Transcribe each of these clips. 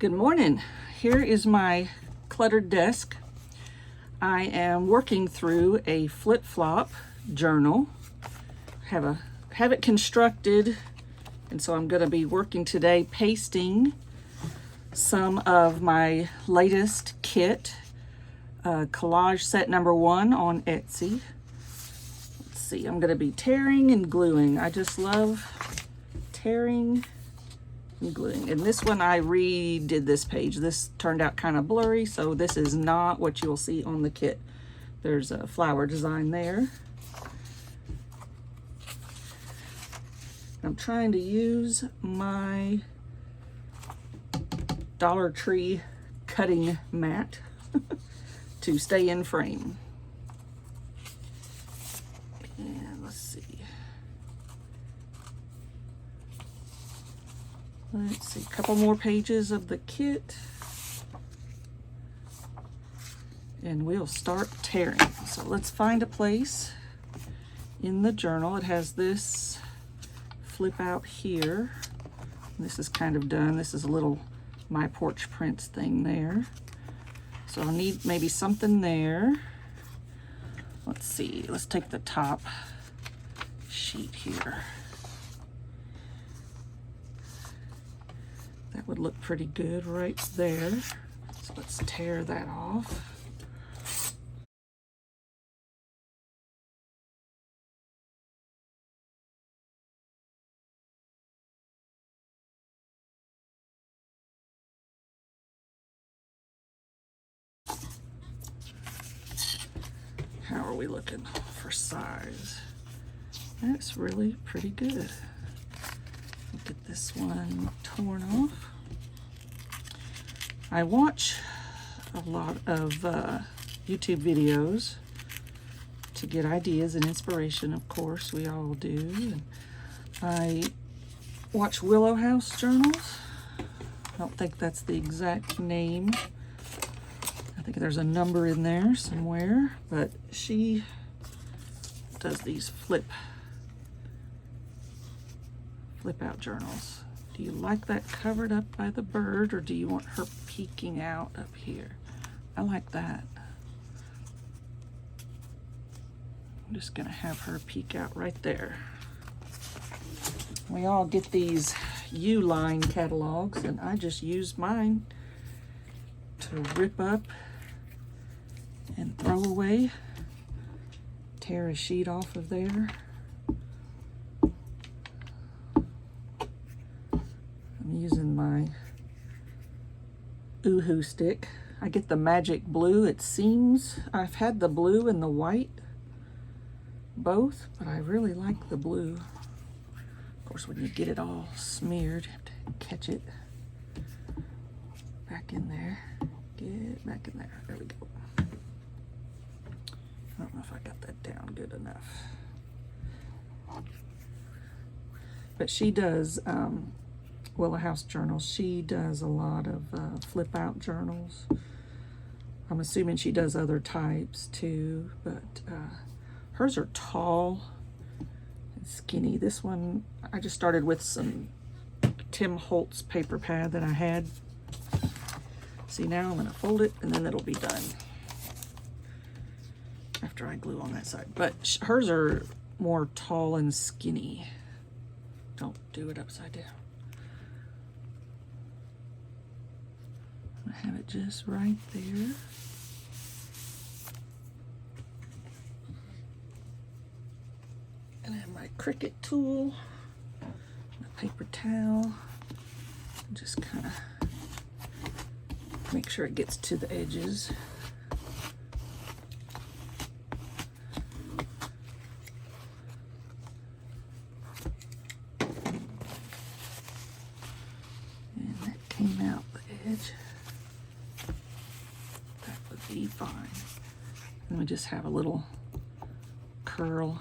Good morning. Here is my cluttered desk. I am working through a flip-flop journal. Have it constructed, and so I'm going to be working today pasting some of my latest kit, collage set number 1 on Etsy. Let's see, I'm going to be tearing and gluing. I just love tearing and gluing. And this one, I redid this page. This turned out kind of blurry, so this is not what you'll see on the kit. There's a flower design there. I'm trying to use my Dollar Tree cutting mat to stay in frame. And let's see. Let's see, a couple more pages of the kit. And we'll start tearing. So let's find a place in the journal. It has this flip out here. This is kind of done. This is a little My Porch Prints thing there. So I'll need maybe something there. Let's see, let's take the top sheet here. That would look pretty good right there. So let's tear that off. How are we looking for size? That's really pretty good. Get this one torn off. I watch a lot of YouTube videos to get ideas and inspiration, of course, we all do. And I watch Willow House journals. I don't think that's the exact name. I think there's a number in there somewhere, but she does these flip out journals. Do you like that covered up by the bird, or do you want her peeking out up here? I like that. I'm just gonna have her peek out right there. We all get these U-line catalogs, and I just use mine to rip up and throw away. Tear a sheet off of there. I'm using my Oohoo stick. I get the magic blue. It seems I've had the blue and the white both, but I really like the blue. Of course, when you get it all smeared, you have to catch it back in there. Get it back in there. There we go. I don't know if I got that down good enough. But she does Willow House journals. She does a lot of flip out journals. I'm assuming she does other types too, but hers are tall and skinny. This one, I just started with some Tim Holtz paper pad that I had. See, now I'm gonna fold it and then it'll be done after I glue on that side. But hers are more tall and skinny. Don't do it upside down. I have it just right there. And I have my Cricut tool, my paper towel. Just kind of make sure it gets to the edges. And that came out the edge. Be fine. And we just have a little curl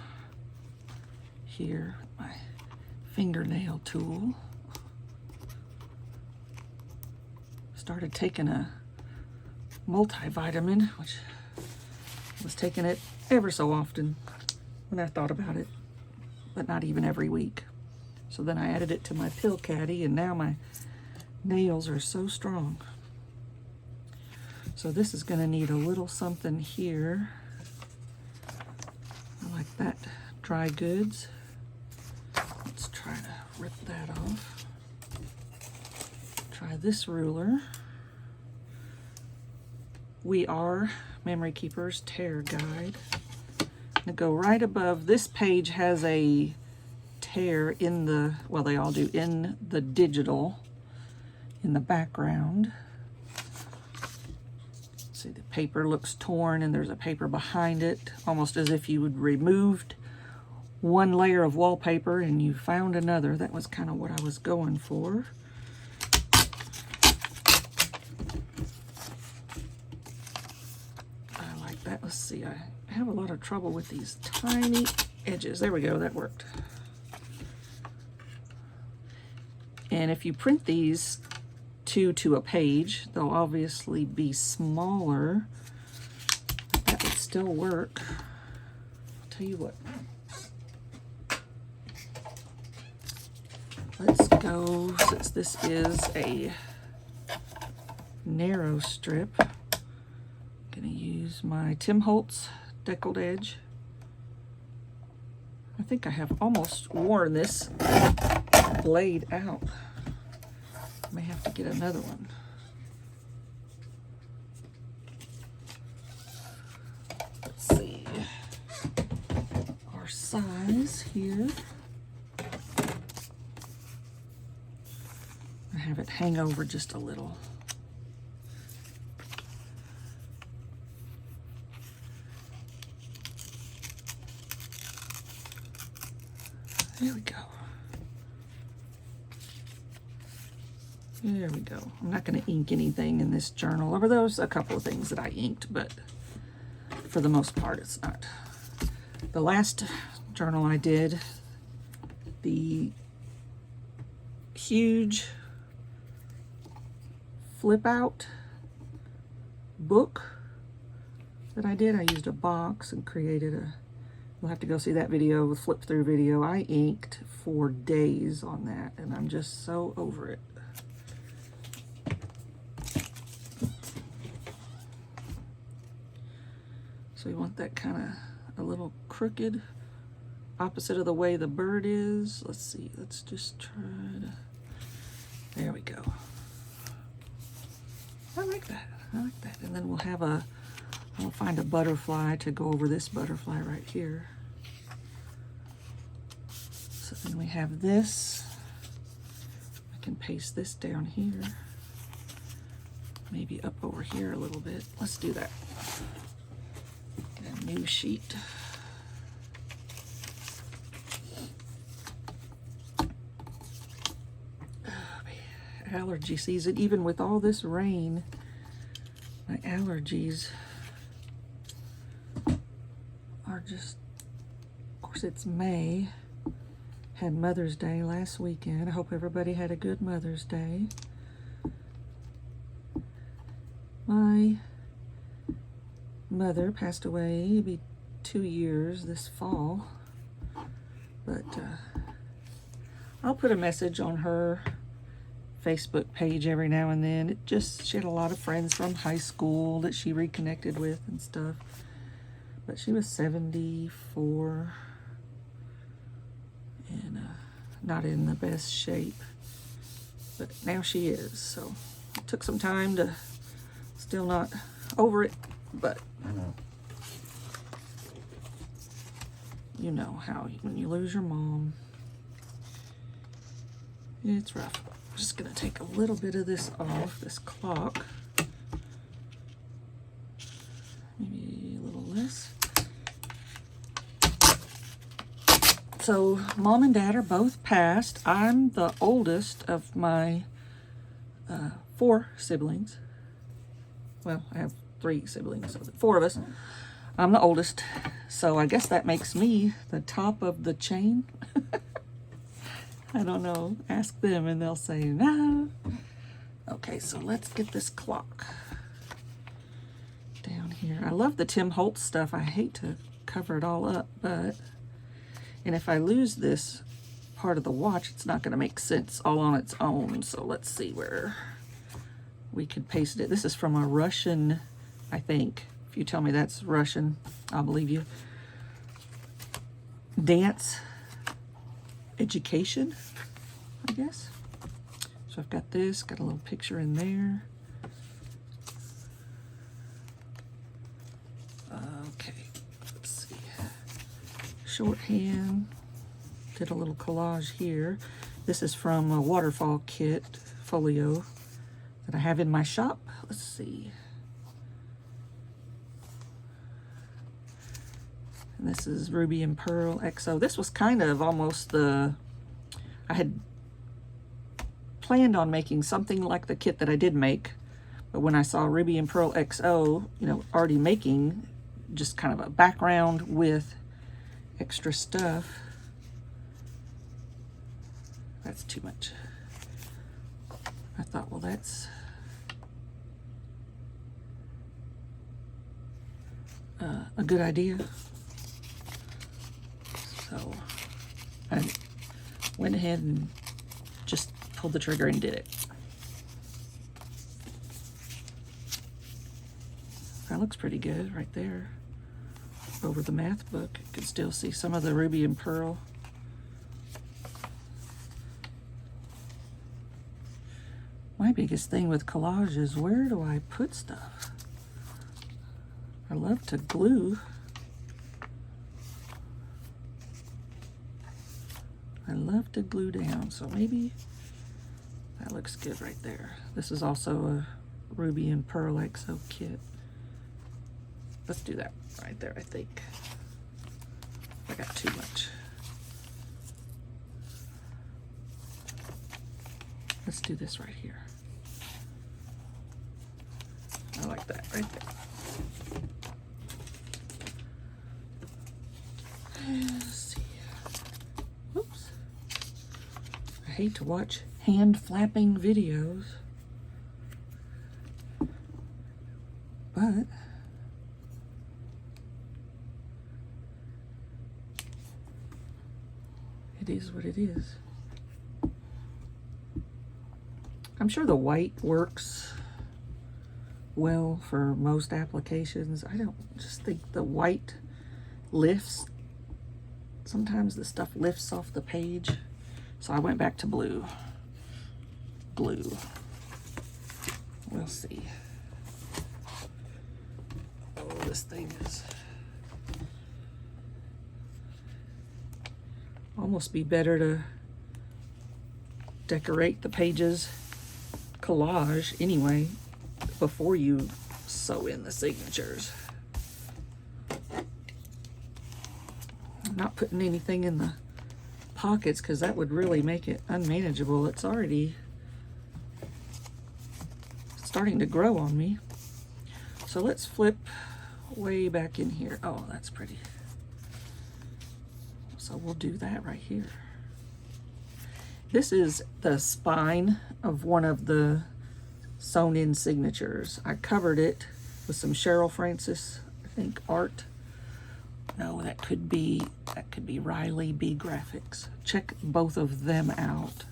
here with my fingernail tool. Started taking a multivitamin, which I was taking it ever so often when I thought about it, but not even every week. So then I added it to my pill caddy, and now my nails are so strong. So this is going to need a little something here. I like that dry goods. Let's try to rip that off. Try this ruler. We Are Memory Keepers Tear Guide. To go right above, this page has a tear in the, well, they all do, in the digital, in the background. See, the paper looks torn and there's a paper behind it, almost as if you had removed one layer of wallpaper and you found another. That was kind of what I was going for. I like that. Let's see, I have a lot of trouble with these tiny edges. There we go, that worked. And if you print these two to a page, they'll obviously be smaller. That would still work. I'll tell you what. Let's go, since this is a narrow strip, I'm gonna use my Tim Holtz deckled edge. I think I have almost worn this blade out. May have to get another one. Let's see. Our size here. I have it hang over just a little. There we go. There we go. I'm not going to ink anything in this journal. Over those, a couple of things that I inked, but for the most part, it's not. The last journal I did, the huge flip out book that I did, I used a box and created a, you'll have to go see that video, the flip through video. I inked for days on that and I'm just so over it. So we want that kind of a little crooked, opposite of the way the bird is. Let's see, let's just try to, there we go. I like that, I like that. And then we'll have a, I'll find a butterfly to go over this butterfly right here. So then we have this. I can paste this down here. Maybe up over here a little bit. Let's do that. Get a new sheet. Allergy season, even with all this rain, my allergies are just, of course it's May, had Mother's Day last weekend. I hope everybody had a good Mother's Day. My mother passed away, it'll be 2 years this fall, but I'll put a message on her Facebook page every now and then. It just, she had a lot of friends from high school that she reconnected with and stuff. But she was 74 and not in the best shape. But now she is. So it took some time to, still not over it, but you know how when you lose your mom, it's rough. Just gonna take a little bit of this off, this clock. Maybe a little less. So Mom and Dad are both passed. I'm the oldest of my 4 siblings. Well, I have 3 siblings, so 4 of us. I'm the oldest, so I guess that makes me the top of the chain. I don't know, ask them and they'll say no. Okay, so let's get this clock down here. I love the Tim Holtz stuff. I hate to cover it all up, but, and if I lose this part of the watch, it's not going to make sense all on its own. So let's see where we could paste it. This is from a Russian, I think. If you tell me that's Russian, I'll believe you. Dance education, I guess. So I've got this, got a little picture in there. Okay, let's see. Shorthand, did a little collage here. This is from a waterfall kit folio that I have in my shop. Let's see. And this is Ruby and Pearl XO. This was kind of almost I had planned on making something like the kit that I did make, but when I saw Ruby and Pearl XO, you know, already making just kind of a background with extra stuff, that's too much. I thought, well, that's a good idea. So I went ahead and just pulled the trigger and did it. That looks pretty good right there. Over the math book, you can still see some of the Ruby and Pearl. My biggest thing with collage is, where do I put stuff? I love to glue. I love to glue down, so maybe that looks good right there. This is also a Ruby and Pearl XO kit. Let's do that right there, I think. I got too much. Let's do this right here. I like that right there. Let's see. Oops. I hate to watch hand flapping videos, but it is what it is. I'm sure the white works well for most applications. I don't just think the white lifts. Sometimes the stuff lifts off the page. So I went back to blue. Blue. We'll see. Oh, this thing is almost be better to decorate the pages collage anyway before you sew in the signatures. I'm not putting anything in the pockets because that would really make it unmanageable. It's already starting to grow on me. So let's flip way back in here. Oh, that's pretty. So we'll do that right here. This is the spine of one of the sewn in signatures. I covered it with some Cheryl Francis, I think, art. No, that could be Riley B Graphics. Check both of them out.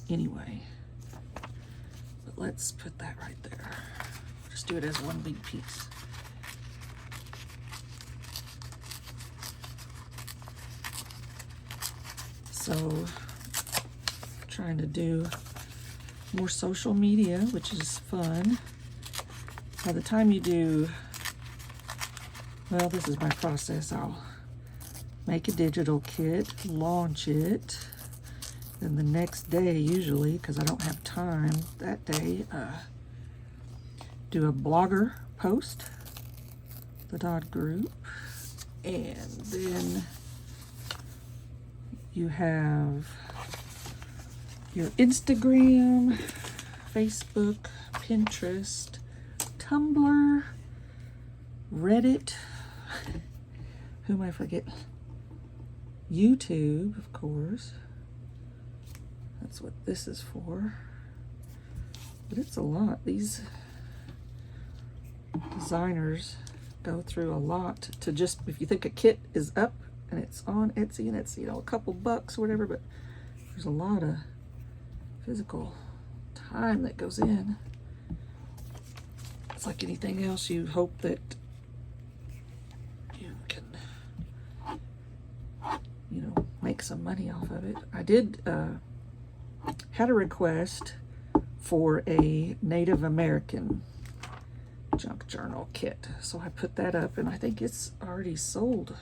Anyway, but let's put that right there. Just do it as one big piece. So, trying to do more social media, which is fun. By the time you do, well, this is my process. I'll make a digital kit, launch it, then the next day, usually, because I don't have time that day, do a blogger post, the Dodd group, and then you have your Instagram, Facebook, Pinterest, Tumblr, Reddit, who am I forget? YouTube, of course. That's what this is for. But it's a lot. These designers go through a lot to just, if you think a kit is up and it's on Etsy and it's, you know, a couple bucks or whatever, but there's a lot of physical time that goes in. It's like anything else, you hope that you can, you know, make some money off of it. I did had a request for a Native American junk journal kit, so I put that up, and I think it's already sold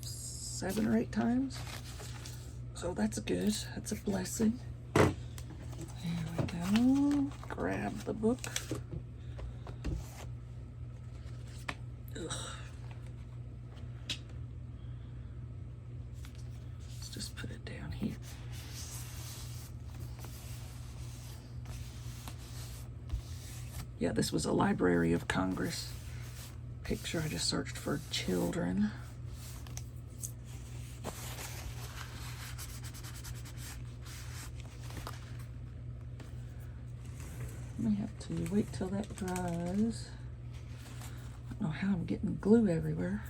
7 or 8 times, so that's good. That's a blessing. There we go. Grab the book. Ugh. Let's just put it down here. Yeah, this was a Library of Congress picture. I just searched for children. I may have to wait till that dries. I don't know how I'm getting glue everywhere.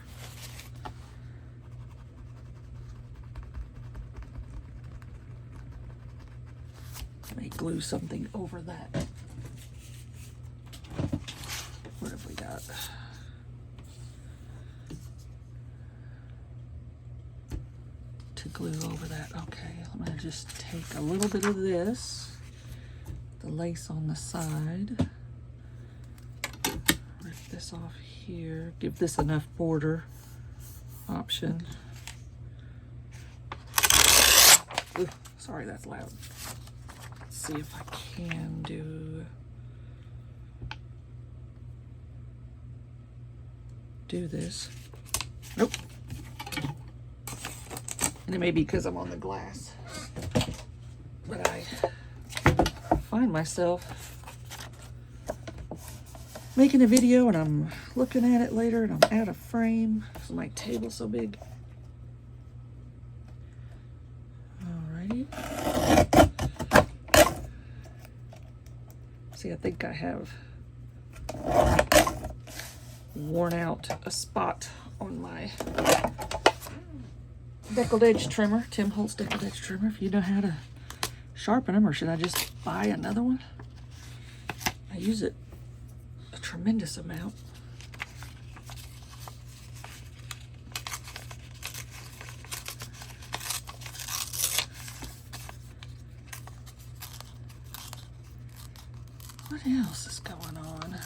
I may glue something over that. What have we got? To glue over that. Okay, I'm gonna just take a little bit of this, the lace on the side, rip this off here, give this enough border option. Ooh, sorry, that's loud. Let's see if I can do this. Nope. And it may be because I'm on the glass, but I find myself making a video and I'm looking at it later and I'm out of frame because my table's so big. Alrighty. See, I think I have worn out a spot on my deckled edge trimmer, Tim Holtz deckled edge trimmer. If you know how to sharpen them, or should I just buy another one? I use it a tremendous amount. What else is going on?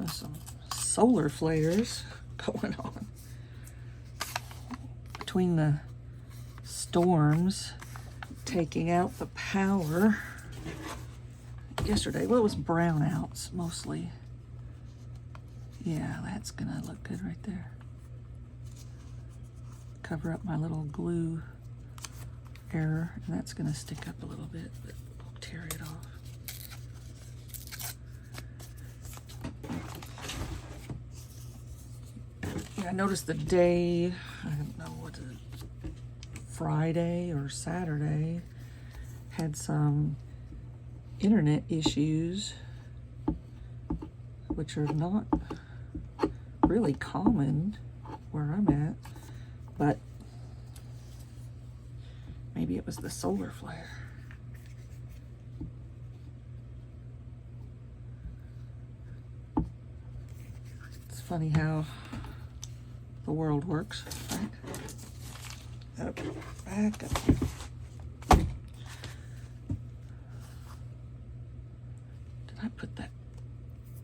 Some solar flares going on between the storms taking out the power yesterday. Well, it was brownouts mostly. Yeah, that's gonna look good right there. Cover up my little glue error, and that's gonna stick up a little bit, but we'll tear it off. I noticed the day, I don't know what, Friday or Saturday, had some internet issues, which are not really common where I'm at, but maybe it was the solar flare. It's funny how the world works, right? Okay, back up. Did I put that?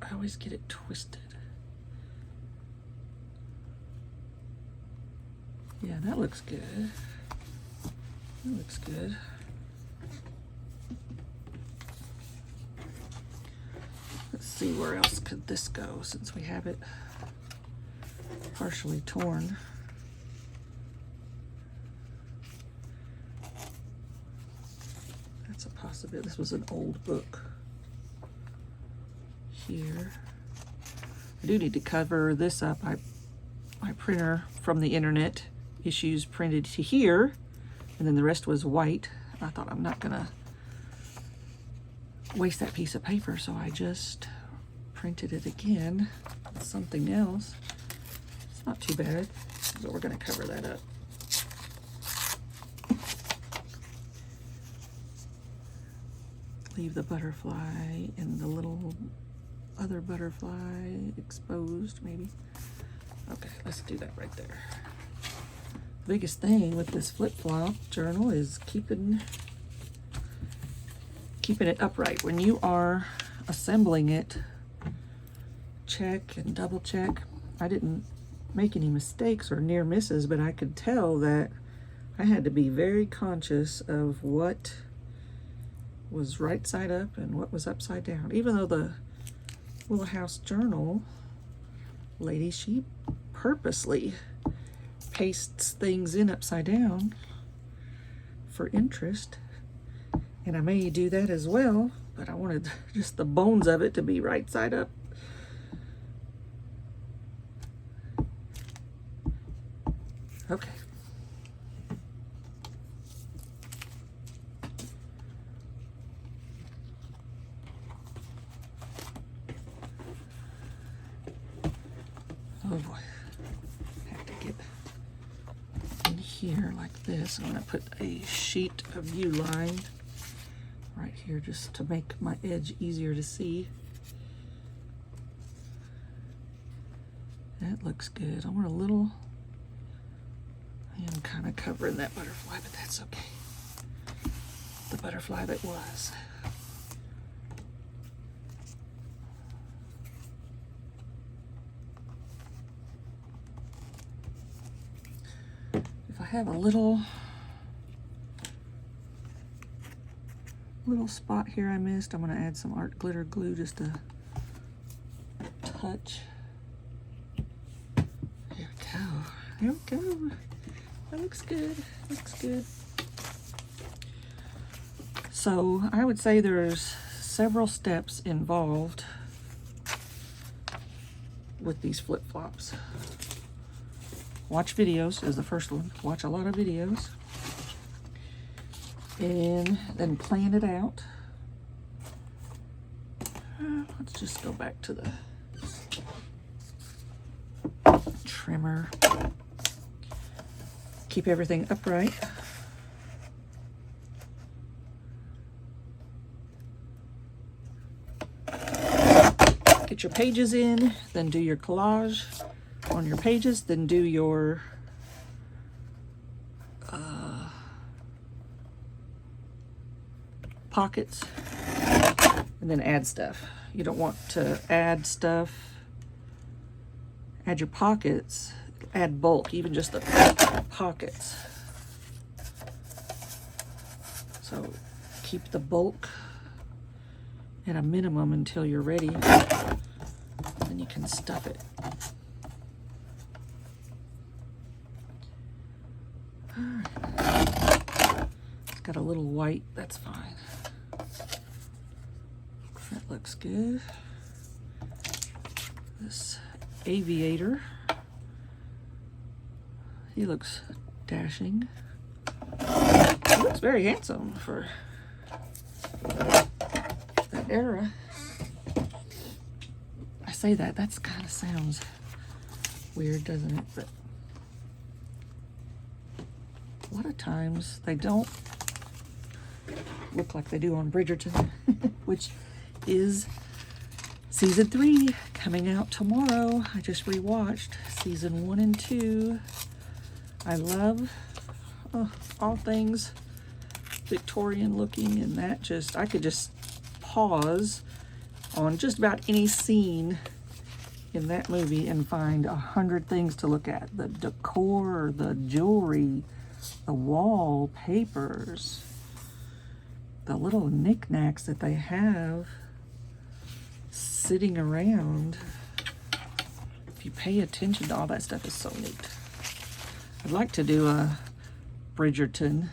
I always get it twisted. Yeah, that looks good. That looks good. Let's see, where else could this go since we have it partially torn. That's a possibility. This was an old book here. I do need to cover this up. My printer from the internet issues printed to here, and then the rest was white. I thought, I'm not gonna waste that piece of paper, so I just printed it again with something else. It's not too bad, but we're going to cover that up. Leave the butterfly and the little other butterfly exposed, maybe. Okay, let's do that right there. The biggest thing with this flip-flop journal is keeping it upright. When you are assembling it, check and double check. I didn't make any mistakes or near misses, but I could tell that I had to be very conscious of what was right side up and what was upside down. Even though the Little House Journal lady, she purposely pastes things in upside down for interest, and I may do that as well, but I wanted just the bones of it to be right side up. Okay. Oh boy, have to get in here like this. I'm going to put a sheet of view line right here just to make my edge easier to see. That looks good. I want a little, I am kind of covering that butterfly, but that's okay. The butterfly that was. If I have a little spot here I missed, I'm going to add some art glitter glue just a touch. There we go. There we go. That looks good. Looks good. So I would say there's several steps involved with these flip-flops. Watch videos is the first one. Watch a lot of videos. And then plan it out. Let's just go back to the trimmer. Keep everything upright. Get your pages in, then do your collage on your pages, then do your pockets, and then add stuff. You don't want to add stuff, add your pockets, add bulk, even just the pockets. So keep the bulk at a minimum until you're ready, then you can stuff it. All right. It's got a little white, that's fine. That looks good. This aviator, he looks dashing. He looks very handsome for that era. I say that kind of sounds weird, doesn't it? But a lot of times they don't look like they do on Bridgerton, which is season 3 coming out tomorrow. I just rewatched season 1 and 2. I love all things Victorian looking, and that just, I could just pause on just about any scene in that movie and find 100 things to look at. The decor, the jewelry, the wallpapers, the little knickknacks that they have sitting around. If you pay attention to all that stuff, is so neat. I'd like to do a Bridgerton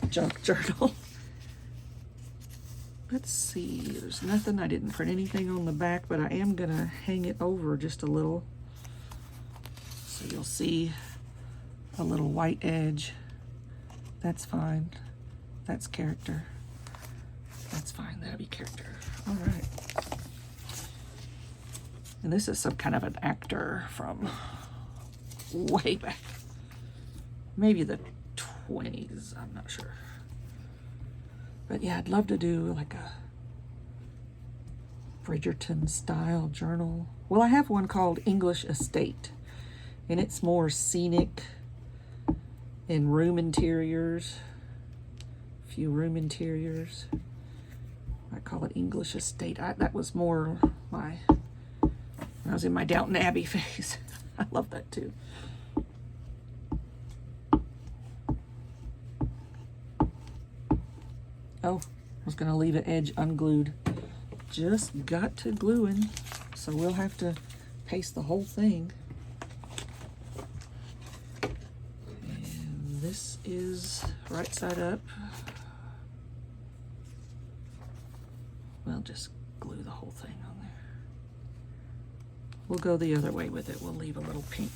junk journal. Let's see, there's nothing, I didn't print anything on the back, but I am gonna hang it over just a little so you'll see a little white edge. That's fine. That's character. That's fine, that'll be character. All right. And this is some kind of an actor from way back. Maybe the 20s, I'm not sure. But yeah, I'd love to do like a Bridgerton style journal. Well, I have one called English Estate, and it's more scenic in room interiors, a few room interiors. I call it English Estate. That was more when I was in my Downton Abbey phase. I love that too. Oh, I was gonna leave an edge unglued. Just got to gluing, so we'll have to paste the whole thing. And this is right side up. We'll just glue the whole thing on there. We'll go the other way with it. We'll leave a little pink.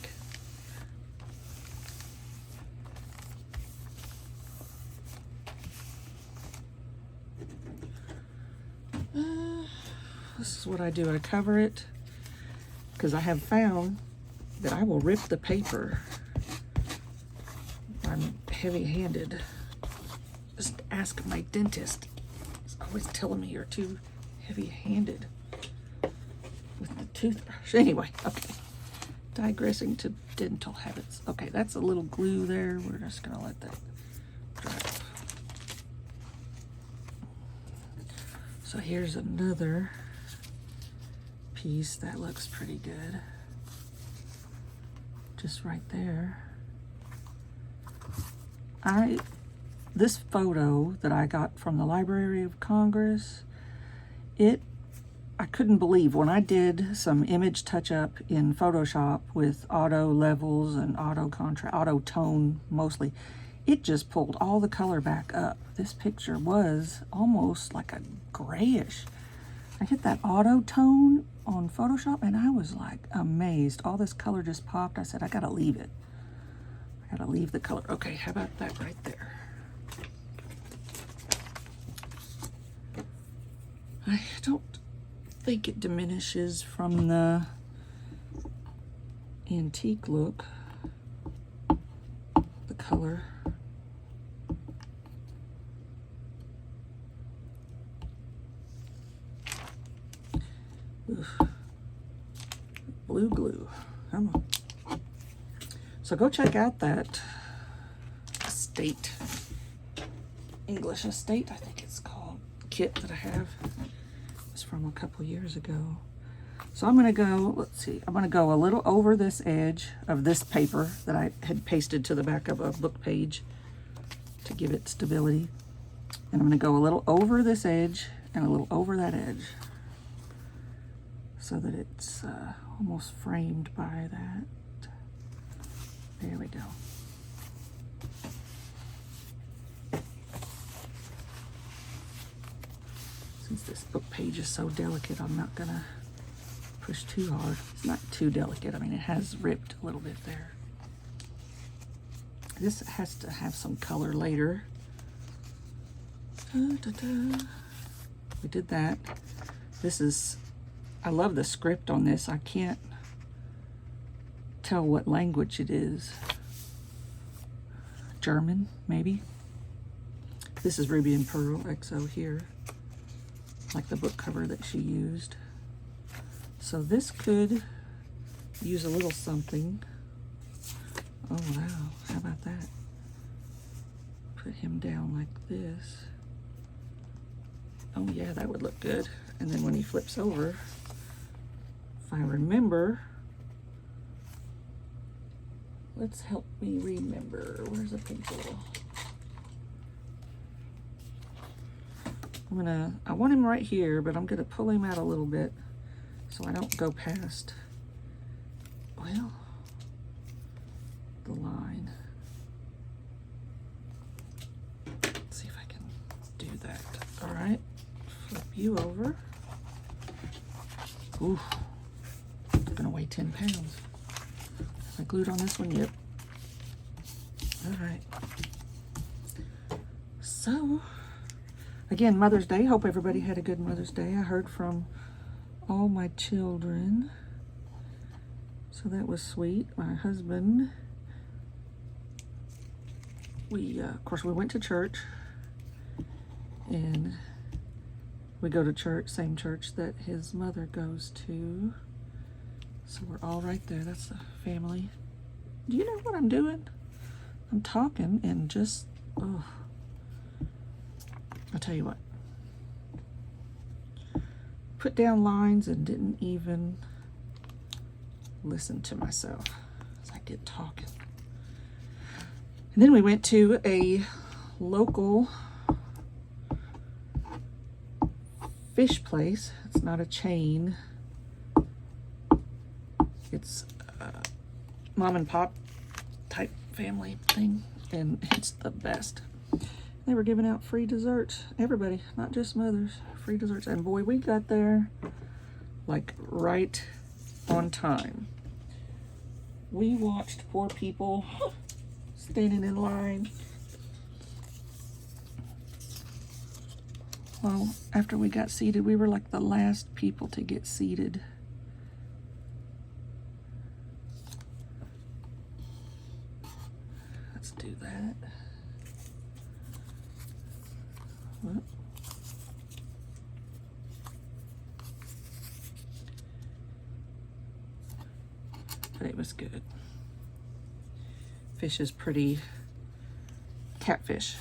This is what I do. I cover it because I have found that I will rip the paper. I'm heavy-handed. Just ask my dentist. He's always telling me you're too heavy-handed with the toothbrush. Anyway, okay. Digressing to dental habits. Okay, that's a little glue there. We're just gonna let that dry. So here's another piece that looks pretty good. Just right there. This photo that I got from the Library of Congress, I couldn't believe when I did some image touch-up in Photoshop with auto levels and auto contrast, auto tone mostly, it just pulled all the color back up. This picture was almost like a grayish. I hit that auto tone on Photoshop and I was like amazed. All this color just popped. I said, I gotta leave it. I gotta leave the color. Okay, how about that right there? I don't think it diminishes from the antique look, the color. Oof. Blue glue. Come on. So go check out that Estate, English Estate, I think it's called, kit that I have. It's from a couple years ago. So I'm gonna go, let's see, I'm gonna go a little over this edge of this paper that I had pasted to the back of a book page to give it stability. And I'm gonna go a little over this edge and a little over that edge, so that it's almost framed by that. There we go. Since this book page is so delicate, I'm not gonna push too hard. It's not too delicate. I mean, it has ripped a little bit there. This has to have some color later. Da, da, da. We did that. This is, I love the script on this. I can't tell what language it is. German, maybe. This is Ruby and Pearl XO here, like the book cover that she used. So this could use a little something. Oh wow, how about that? Put him down like this. Oh yeah, that would look good. And then when he flips over, if I remember, let's help me remember. Where's the pencil? I want him right here, but I'm gonna pull him out a little bit so I don't go past, well, the line. Let's see if I can do that. All right, flip you over. Ooh, it's gonna weigh 10 pounds. Have I glued on this one? Yep. All right. So, again, Mother's Day. Hope everybody had a good Mother's Day. I heard from all my children So that was sweet. My husband, of course, we went to church, and we go to church, same church that his mother goes to. So we're all right there. That's the family. Do you know what I'm doing? I'm talking and just, oh. I'll tell you what. Put down lines and didn't even listen to myself as I get talking. And then we went to a local fish place. It's not a chain. It's a mom and pop type family thing, and it's the best. They were giving out free desserts. Everybody, not just mothers, free desserts. And boy, we got there like right on time. We watched poor people standing in line. Well, after we got seated, we were like the last people to get seated. Let's do that. What? But it was good. Fish is pretty, catfish,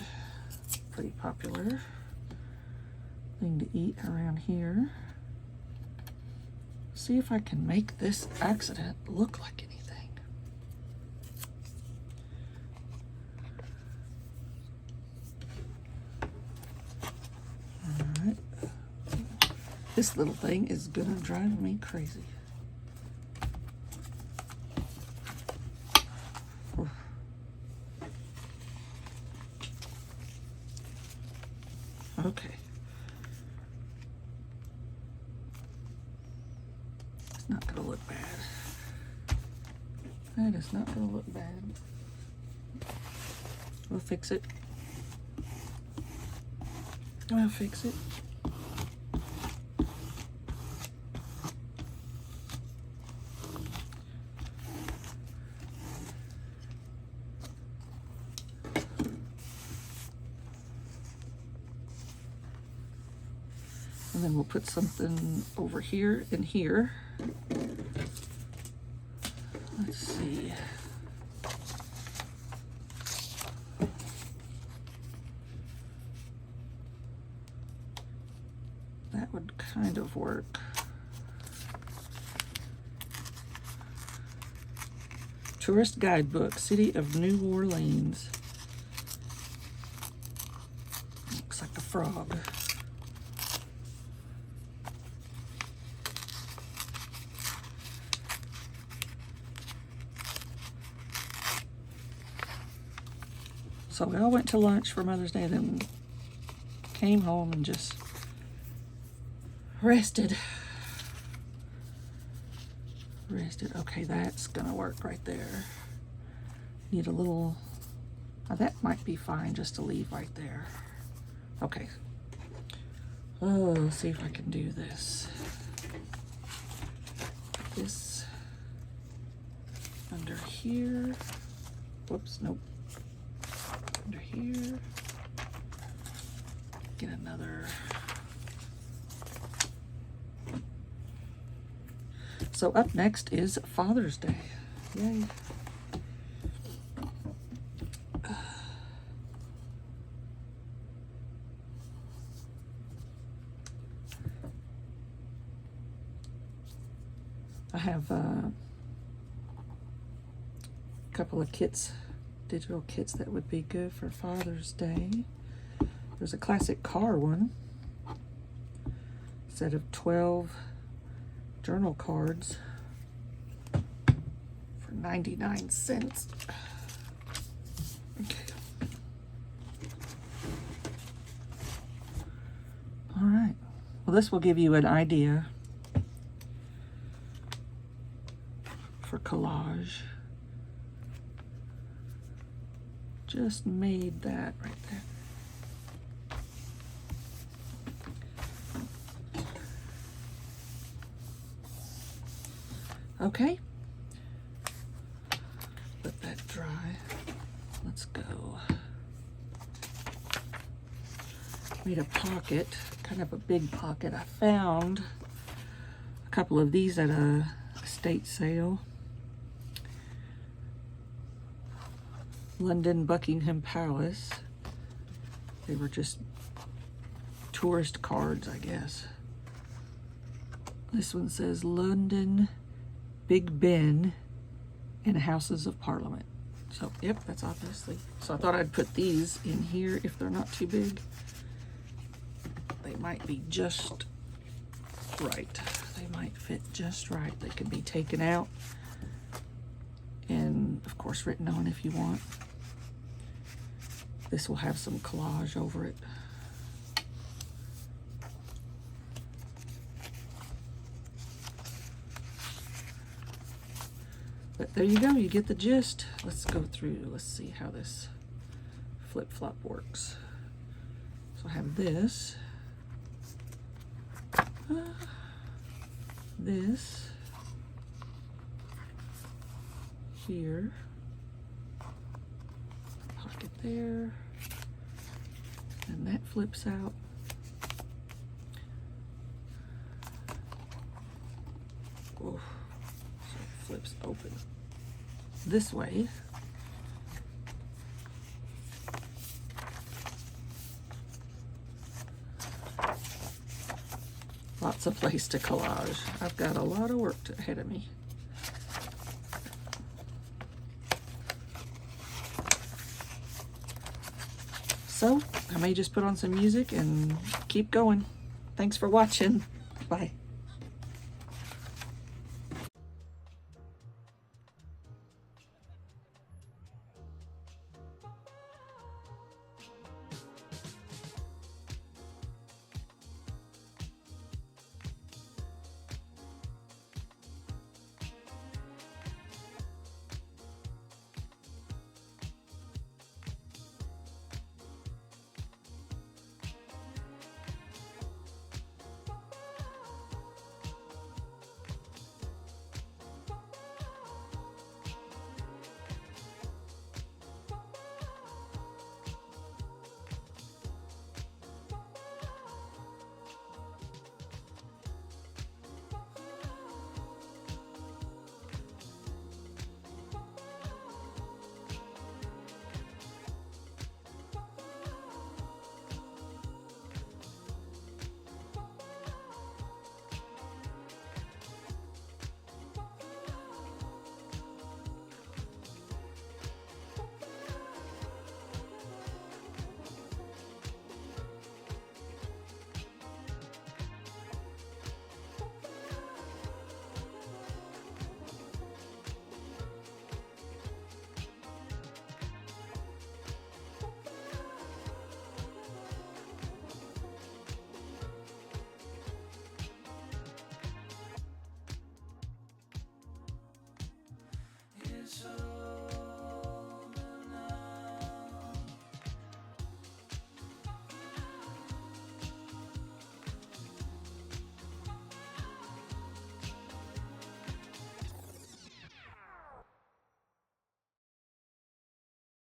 pretty popular thing to eat around here. See if I can make this accident look like anything. All right. This little thing is gonna drive me crazy. Okay. It's not gonna look bad. That is not gonna look bad. We'll fix it. I'll fix it. And then we'll put something over here and here. Let's see. That would kind of work. Tourist guidebook, City of New Orleans. Looks like a frog. So we all went to lunch for Mother's Day, then came home and just rested. Okay, that's gonna work right there. Need a little, that might be fine just to leave right there. Okay. Oh, let's see if I can do this. This under here. Whoops, nope. Under here. Get another. So up next is Father's Day. Yay. I have a couple of kits, digital kits that would be good for Father's Day. There's a classic car one, set of 12 journal cards for 99 cents. Okay. All right. Well, this will give you an idea for collage. Just made that right there. Okay, go. Made a pocket, kind of a big pocket. I found a couple of these at a estate sale. London Buckingham Palace. They were just tourist cards, I guess. This one says London, Big Ben, and Houses of Parliament. So, yep, that's obviously. So I thought I'd put these in here if they're not too big. They might be just right. They might fit just right. They can be taken out and, of course, written on if you want. This will have some collage over it. But there you go, you get the gist. Let's go through, let's see how this flip-flop works. So I have this, this, here, pocket there, and that flips out. Oh, so it flips open this way. Lots of place to collage. I've got a lot of work ahead of me. So I may just put on some music and keep going. Thanks for watching. Bye.